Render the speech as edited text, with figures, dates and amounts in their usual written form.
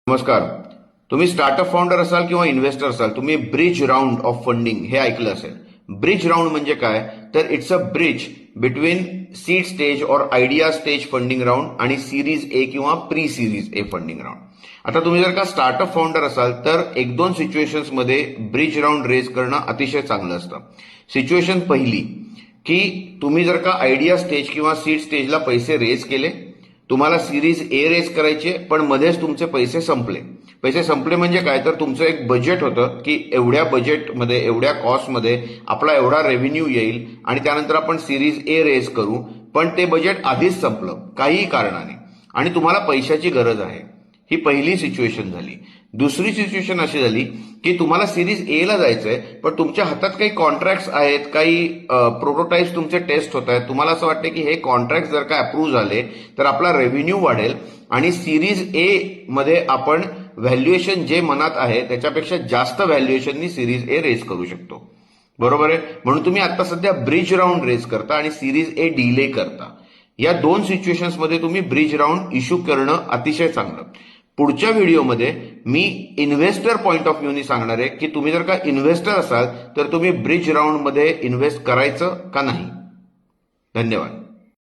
नमस्कार. तुम्ही startup founder असाल किंवा इन्व्हेस्टर असाल, तुम्ही ब्रिज राऊंड ऑफ फंडिंग हे ऐकलं असेल. ब्रिज राऊंड म्हणजे काय, तर it's a bridge between seed stage और आयडिया स्टेज फंडिंग राऊंड आणि सिरीज ए किंवा प्री सिरीज ए फंडिंग राऊंड. आता तुम्ही जर का स्टार्टअप फाउंडर असाल तर एक दोन सिच्युएशन्समध्ये ब्रिज राऊंड रेज करणं अतिशय चांगलं असतं. सिच्युएशन पहिली की तुम्ही जर का आयडिया स्टेज किंवा सीड स्टेजला पैसे रेज केले, तुम्हाला सिरीज ए रेज करायचे, पण मध्येच तुमचे पैसे संपले. पैसे संपले म्हणजे काय, तर तुमचं एक बजेट होतं की एवढ्या बजेटमध्ये एवढ्या कॉस्टमध्ये आपला एवढा रेव्हेन्यू येईल आणि त्यानंतर आपण सिरीज ए रेज करू, पण ते बजेट आधीच संपलं काहीही कारणाने आणि तुम्हाला पैशाची गरज आहे. ही पहिली सिच्युएशन झाली. दुसरी सिच्युएशन अशी झाली की तुम्हाला सिरीज ए ला जायचंय, पण तुमच्या हातात काही कॉन्ट्रॅक्ट्स आहेत, काही प्रोटोटाइप्स तुमचे टेस्ट होत आहेत. तुम्हाला असं वाटतं की हे कॉन्ट्रॅक्ट जर का अप्रूव्ह झाले तर आपला रेव्हेन्यू वाढेल आणि सिरीज ए मध्ये आपण व्हॅल्युएशन जे मनात आहे त्याच्यापेक्षा जास्त व्हॅल्युएशननी सिरीज ए रेज करू शकतो. बरोबर आहे. म्हणून तुम्ही आता सध्या ब्रिज राऊंड रेज करता आणि सिरीज ए डिले करता. या दोन सिच्युएशन्समध्ये तुम्ही ब्रिज राऊंड इश्यू करणं अतिशय चांगलं. पुढच्या व्हिडिओमध्ये मी इन्व्हेस्टर पॉइंट ऑफ व्ह्यूनी सांगणार आहे की तुम्ही जर का इन्व्हेस्टर असाल तर तुम्ही ब्रिज राऊंडमध्ये इन्व्हेस्ट करायचं का नाही. धन्यवाद.